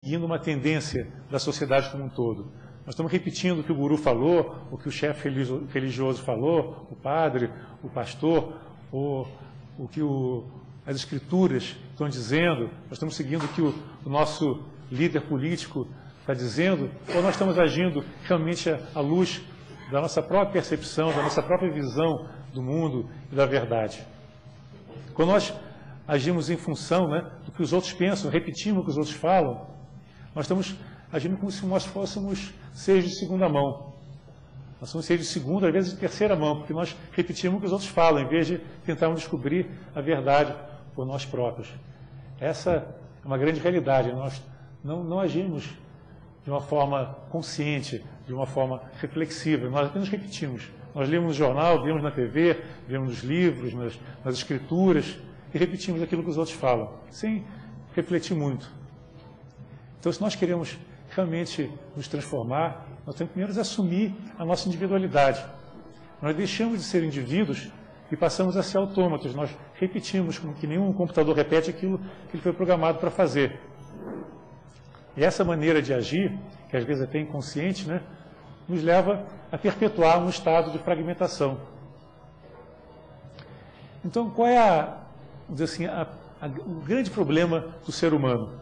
seguindo uma tendência da sociedade como um todo. Nós estamos repetindo o que o guru falou, o que o chefe religioso falou, o padre, o pastor, o que as escrituras estão dizendo, nós estamos seguindo o que o nosso líder político está dizendo, ou nós estamos agindo realmente à luz da nossa própria percepção, da nossa própria visão do mundo e da verdade. Quando nós agimos em função, né, do que os outros pensam, repetindo o que os outros falam, nós estamos agindo como se nós fôssemos seres de segunda mão. Nós somos seres de segunda, às vezes de terceira mão, porque nós repetimos o que os outros falam, em vez de tentarmos descobrir a verdade por nós próprios. Essa é uma grande realidade. Nós não agimos de uma forma consciente, de uma forma reflexiva, nós apenas repetimos. Nós lemos no jornal, vemos na TV, vemos nos livros, nas escrituras, e repetimos aquilo que os outros falam, sem refletir muito. Então, se nós queremos realmente nos transformar, nós temos primeiro de assumir a nossa individualidade. Nós deixamos de ser indivíduos e passamos a ser autômatos. Nós repetimos, como que nenhum computador repete aquilo que ele foi programado para fazer. E essa maneira de agir, que às vezes é até inconsciente, né, nos leva a perpetuar um estado de fragmentação. Então, qual é vamos dizer assim, o grande problema do ser humano?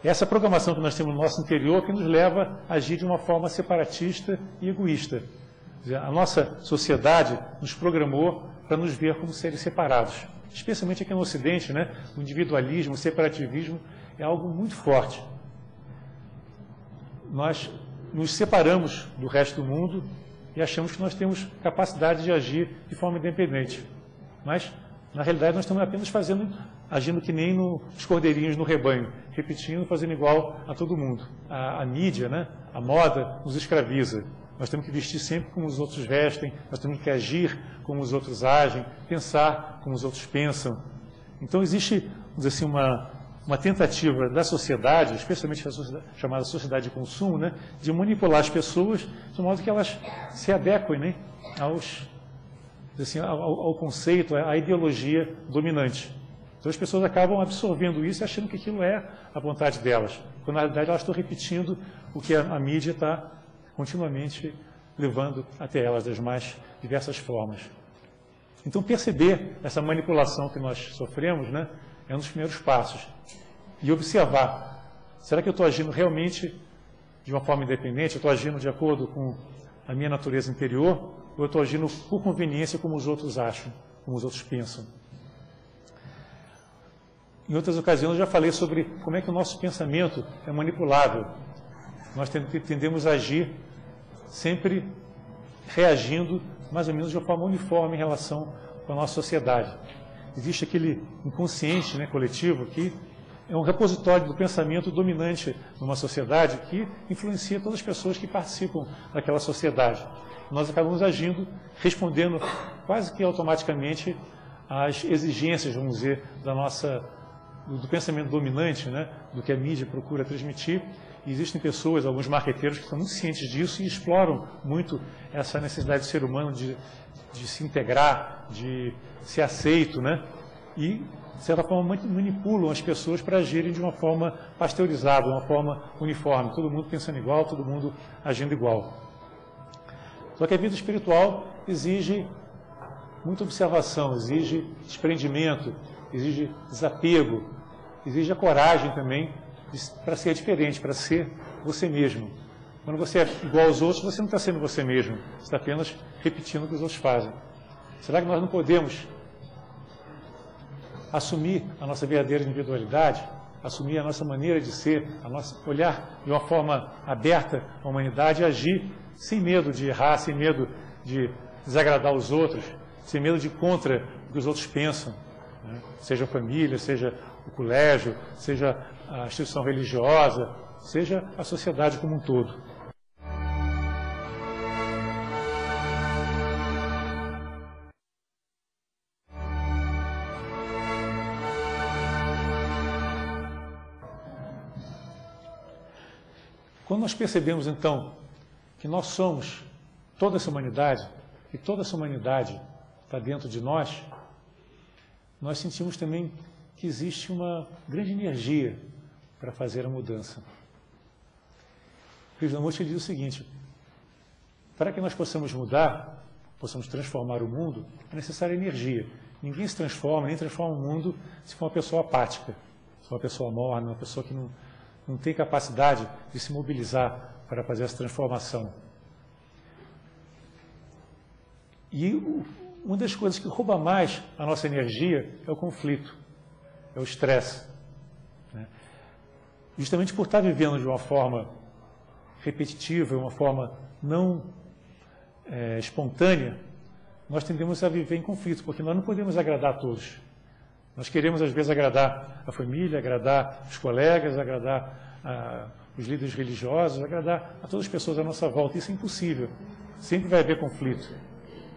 Essa programação que nós temos no nosso interior que nos leva a agir de uma forma separatista e egoísta. A nossa sociedade nos programou para nos ver como seres separados. Especialmente aqui no Ocidente, né, o individualismo, o separativismo é algo muito forte. Nós nos separamos do resto do mundo e achamos que nós temos capacidade de agir de forma independente. Mas, na realidade, nós estamos apenas agindo que nem os cordeirinhos no rebanho, repetindo, fazendo igual a todo mundo. A mídia, né, a moda, nos escraviza. Nós temos que vestir sempre como os outros vestem, nós temos que agir como os outros agem, pensar como os outros pensam. Então, existe, vamos dizer assim, uma tentativa da sociedade, especialmente a chamada sociedade de consumo, né, de manipular as pessoas de modo que elas se adequem, né, ao conceito, à ideologia dominante. Então as pessoas acabam absorvendo isso e achando que aquilo é a vontade delas, quando na realidade elas estão repetindo o que a mídia está continuamente levando até elas das mais diversas formas. Então perceber essa manipulação que nós sofremos, né, é um dos primeiros passos. E observar, será que eu estou agindo realmente de uma forma independente? Eu estou agindo de acordo com a minha natureza interior? Ou eu estou agindo por conveniência como os outros acham, como os outros pensam? Em outras ocasiões eu já falei sobre como é que o nosso pensamento é manipulável. Nós tendemos a agir sempre reagindo mais ou menos de uma forma uniforme em relação com a nossa sociedade. Existe aquele inconsciente, né, coletivo que é um repositório do pensamento dominante numa sociedade que influencia todas as pessoas que participam daquela sociedade. Nós acabamos agindo, respondendo quase que automaticamente às exigências, vamos dizer, do pensamento dominante, né, do que a mídia procura transmitir. E existem pessoas, alguns marqueteiros, que estão muito cientes disso e exploram muito essa necessidade do ser humano de se integrar, de ser aceito, né? E, de certa forma, manipulam as pessoas para agirem de uma forma pasteurizada, de uma forma uniforme. Todo mundo pensando igual, todo mundo agindo igual. Só que a vida espiritual exige muita observação, exige desprendimento, exige desapego, exige a coragem também para ser diferente, para ser você mesmo. Quando você é igual aos outros, você não está sendo você mesmo, você está apenas repetindo o que os outros fazem. Será que nós não podemos assumir a nossa verdadeira individualidade, assumir a nossa maneira de ser, olhar de uma forma aberta à humanidade e agir sem medo de errar, sem medo de desagradar os outros, sem medo de ir contra o que os outros pensam, né? Seja a família, seja o colégio, seja a instituição religiosa, seja a sociedade como um todo. Quando nós percebemos, então, que nós somos toda essa humanidade, e toda essa humanidade está dentro de nós, nós sentimos também que existe uma grande energia para fazer a mudança. Krishnamurti diz o seguinte: para que nós possamos mudar, possamos transformar o mundo, é necessária energia. Ninguém se transforma, nem transforma o mundo se for uma pessoa apática, se for uma pessoa morna, uma pessoa que não tem capacidade de se mobilizar para fazer essa transformação. E uma das coisas que rouba mais a nossa energia é o conflito, é o estresse. Né? Justamente por estar vivendo de uma forma repetitiva, uma forma não espontânea, nós tendemos a viver em conflito, porque nós não podemos agradar a todos. Nós queremos, às vezes, agradar a família, agradar os colegas, agradar os líderes religiosos, agradar a todas as pessoas à nossa volta. Isso é impossível. Sempre vai haver conflito.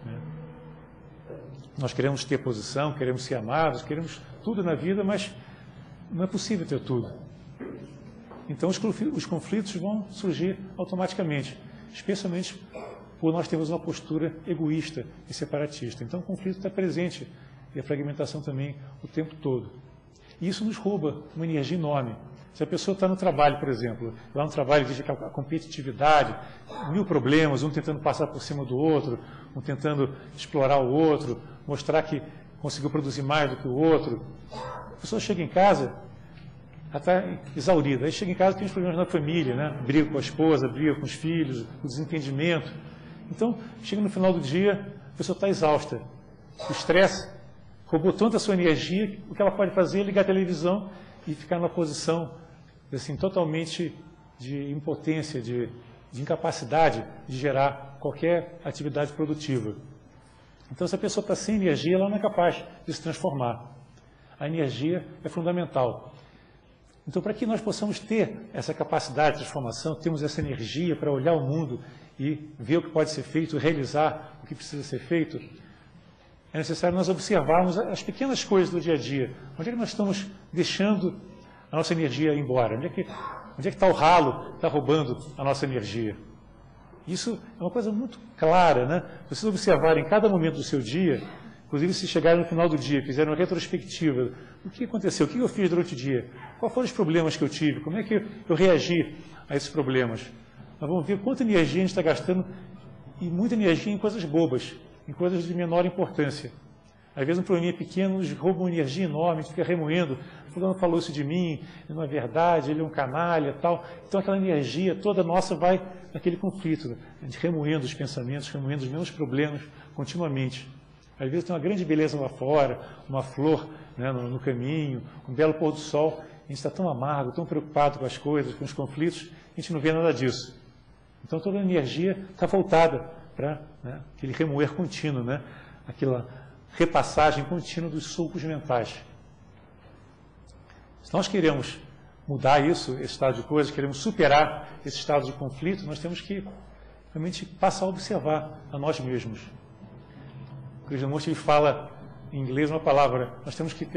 Né? Nós queremos ter posição, queremos ser amados, queremos tudo na vida, mas não é possível ter tudo. Então, os conflitos vão surgir automaticamente, especialmente por nós termos uma postura egoísta e separatista. Então, o conflito está presente e a fragmentação também o tempo todo. E isso nos rouba uma energia enorme. Se a pessoa está no trabalho, por exemplo, lá no trabalho existe a competitividade, 1000 problemas, um tentando passar por cima do outro, um tentando explorar o outro, mostrar que conseguiu produzir mais do que o outro. A pessoa chega em casa, ela está exaurida. Aí chega em casa, tem os problemas na família, né? Briga com a esposa, briga com os filhos, o desentendimento. Então, chega no final do dia, a pessoa está exausta. O estresse roubou tanta sua energia que o que ela pode fazer é ligar a televisão e ficar numa posição assim, totalmente de impotência, de incapacidade de gerar qualquer atividade produtiva. Então, se a pessoa está sem energia, ela não é capaz de se transformar. A energia é fundamental. Então, para que nós possamos ter essa capacidade de transformação, temos essa energia para olhar o mundo e ver o que pode ser feito, realizar o que precisa ser feito, é necessário nós observarmos as pequenas coisas do dia a dia. Onde é que nós estamos deixando a nossa energia ir embora? Onde é que está o ralo que está roubando a nossa energia? Isso é uma coisa muito clara, né? Vocês observarem em cada momento do seu dia, inclusive se chegarem no final do dia, fizerem uma retrospectiva, o que aconteceu, o que eu fiz durante o dia, quais foram os problemas que eu tive, como é que eu reagi a esses problemas. Nós vamos ver quanta energia a gente está gastando, e muita energia em coisas bobas, em coisas de menor importância. Às vezes um probleminha pequeno nos rouba uma energia enorme, a gente fica remoendo, fulano falou isso de mim, não é verdade, ele é um canalha, tal. Então aquela energia toda nossa vai naquele conflito, né? A gente remoendo os pensamentos, remoendo os mesmos problemas continuamente. Às vezes tem uma grande beleza lá fora, uma flor, né, no caminho, um belo pôr do sol, a gente está tão amargo, tão preocupado com as coisas, com os conflitos, a gente não vê nada disso. Então toda a energia está voltada para, né, aquele remoer contínuo, né, aquela repassagem contínua dos sulcos mentais. Se nós queremos mudar isso, esse estado de coisas, queremos superar esse estado de conflito, nós temos que realmente passar a observar a nós mesmos. O Krishnamurti fala em inglês uma palavra, nós temos que ter